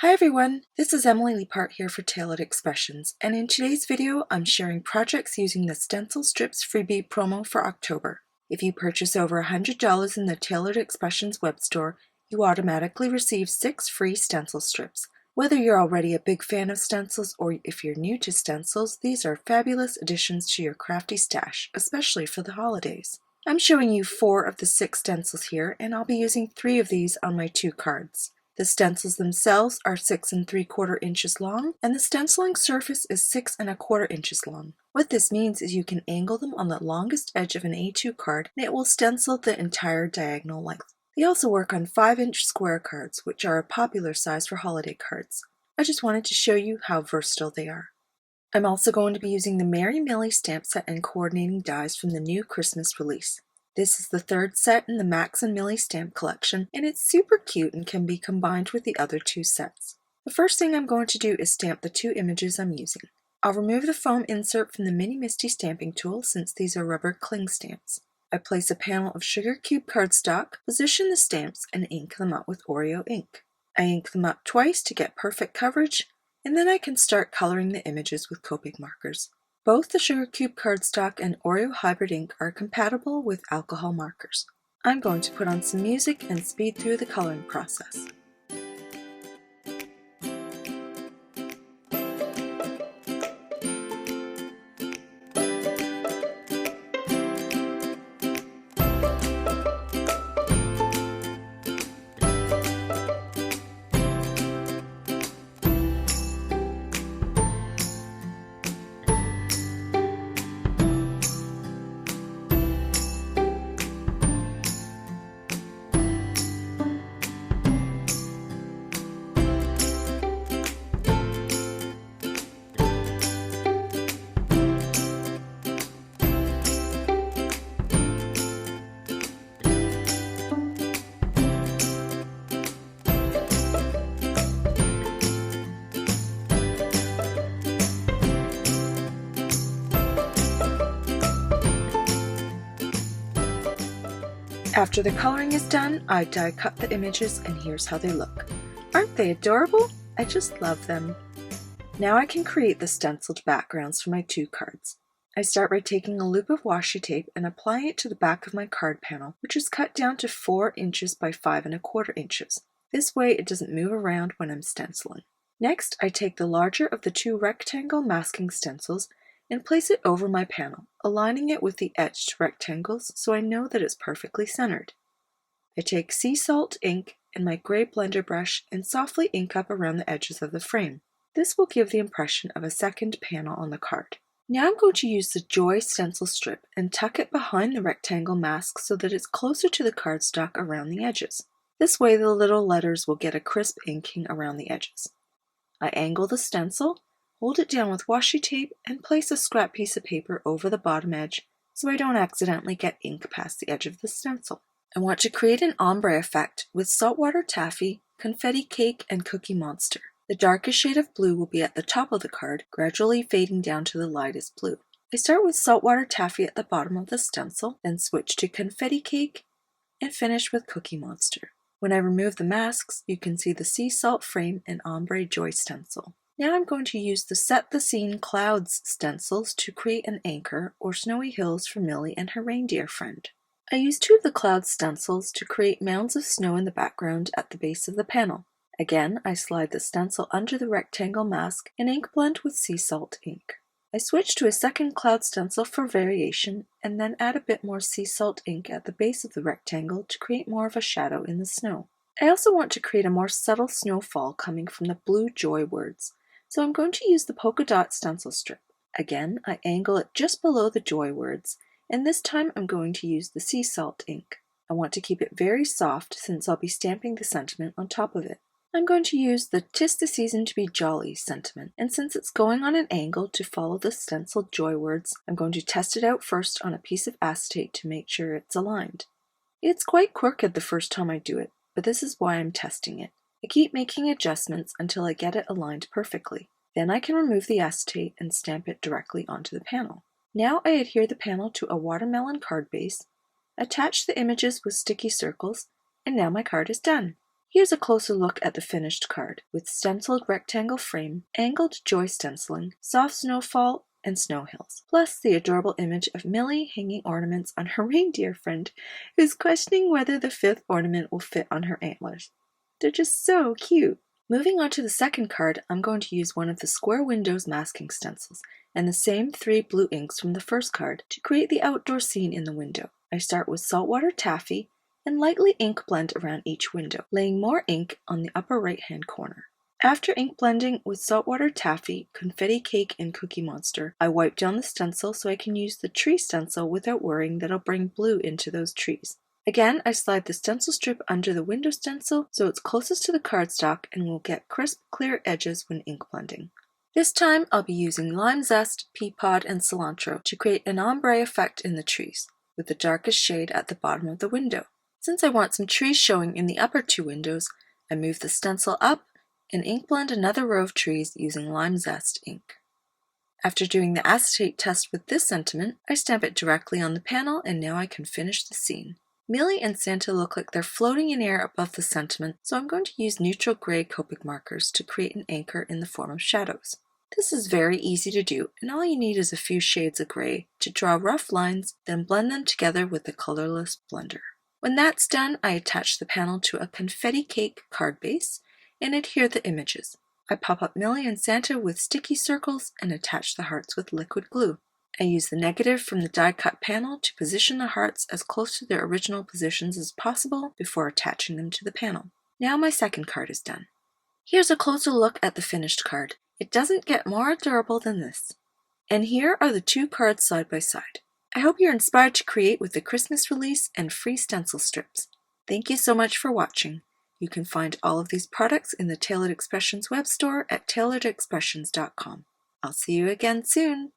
Hi everyone, this is Emily Leiphart here for Tailored Expressions, and in today's video I'm sharing projects using the Stencil Strips Freebie promo for October. If you purchase over $100 in the Tailored Expressions web store, you automatically receive 6 free stencil strips. Whether you're already a big fan of stencils or if you're new to stencils, these are fabulous additions to your crafty stash, especially for the holidays. I'm showing you 4 of the 6 stencils here, and I'll be using 3 of these on my 2 cards. The stencils themselves are 6 3/4 inches long, and the stenciling surface is 6 1/4 inches long. What this means is you can angle them on the longest edge of an A2 card, and it will stencil the entire diagonal length. They also work on 5-inch square cards, which are a popular size for holiday cards. I just wanted to show you how versatile they are. I'm also going to be using the Merry Millie stamp set and coordinating dies from the new Christmas release. This is the 3rd set in the Max and Millie stamp collection, and it's super cute and can be combined with the other 2 sets. The first thing I'm going to do is stamp the 2 images I'm using. I'll remove the foam insert from the Mini Misty stamping tool since these are rubber cling stamps. I place a panel of sugar cube cardstock, position the stamps, and ink them up with Oreo ink. I ink them up twice to get perfect coverage, and then I can start coloring the images with Copic markers. Both the sugar cube cardstock and Oreo hybrid ink are compatible with alcohol markers. I'm going to put on some music and speed through the coloring process. After the coloring is done, I die cut the images and here's how they look. Aren't they adorable? I just love them. Now I can create the stenciled backgrounds for my 2 cards. I start by taking a loop of washi tape and applying it to the back of my card panel, which is cut down to 4 inches by 5 1/4 inches. This way it doesn't move around when I'm stenciling. Next, I take the larger of the 2 rectangle masking stencils and place it over my panel, aligning it with the etched rectangles so I know that it's perfectly centered. I take sea salt ink and my gray blender brush and softly ink up around the edges of the frame. This will give the impression of a second panel on the card. Now I'm going to use the Joy stencil strip and tuck it behind the rectangle mask so that it's closer to the cardstock around the edges. This way the little letters will get a crisp inking around the edges. I angle the stencil, hold it down with washi tape, and place a scrap piece of paper over the bottom edge so I don't accidentally get ink past the edge of the stencil. I want to create an ombre effect with saltwater taffy, confetti cake, and Cookie Monster. The darkest shade of blue will be at the top of the card, gradually fading down to the lightest blue. I start with saltwater taffy at the bottom of the stencil, then switch to confetti cake, and finish with Cookie Monster. When I remove the masks, you can see the sea salt frame and ombre joy stencil. Now I'm going to use the Set the Scene Clouds stencils to create an anchor or snowy hills for Millie and her reindeer friend. I used 2 of the cloud stencils to create mounds of snow in the background at the base of the panel. Again, I slide the stencil under the rectangle mask and ink blend with sea salt ink. I switch to a second cloud stencil for variation and then add a bit more sea salt ink at the base of the rectangle to create more of a shadow in the snow. I also want to create a more subtle snowfall coming from the blue joy words, so I'm going to use the polka dot stencil strip. Again, I angle it just below the joy words, and this time I'm going to use the sea salt ink. I want to keep it very soft since I'll be stamping the sentiment on top of it. I'm going to use the 'Tis the Season to be Jolly sentiment, and since it's going on an angle to follow the stenciled joy words, I'm going to test it out first on a piece of acetate to make sure it's aligned. It's quite crooked the first time I do it, but this is why I'm testing it. I keep making adjustments until I get it aligned perfectly. Then I can remove the acetate and stamp it directly onto the panel. Now I adhere the panel to a watermelon card base, attach the images with sticky circles, and now my card is done. Here's a closer look at the finished card, with stenciled rectangle frame, angled joy stenciling, soft snowfall, and snow hills, plus the adorable image of Millie hanging ornaments on her reindeer friend, who's questioning whether the 5th ornament will fit on her antlers. They're just so cute! Moving on to the second card, I'm going to use one of the square windows masking stencils, and the same 3 blue inks from the first card to create the outdoor scene in the window. I start with saltwater taffy, and lightly ink blend around each window, laying more ink on the upper right-hand corner. After ink blending with saltwater taffy, confetti cake, and Cookie Monster, I wipe down the stencil so I can use the tree stencil without worrying that I'll bring blue into those trees. Again, I slide the stencil strip under the window stencil so it's closest to the cardstock and will get crisp, clear edges when ink blending. This time, I'll be using lime zest, pea pod, and cilantro to create an ombre effect in the trees, with the darkest shade at the bottom of the window. Since I want some trees showing in the upper 2 windows, I move the stencil up and ink blend another row of trees using lime zest ink. After doing the acetate test with this sentiment, I stamp it directly on the panel and now I can finish the scene. Millie and Santa look like they're floating in air above the sentiment, so I'm going to use neutral gray Copic markers to create an anchor in the form of shadows. This is very easy to do, and all you need is a few shades of gray to draw rough lines, then blend them together with the colorless blender. When that's done, I attach the panel to a confetti cake card base and adhere the images. I pop up Millie and Santa with sticky circles and attach the hearts with liquid glue. I use the negative from the die-cut panel to position the hearts as close to their original positions as possible before attaching them to the panel. Now my second card is done. Here's a closer look at the finished card. It doesn't get more adorable than this. And here are the 2 cards side by side. I hope you're inspired to create with the Christmas release and free stencil strips. Thank you so much for watching. You can find all of these products in the Tailored Expressions web store at tailoredexpressions.com. I'll see you again soon.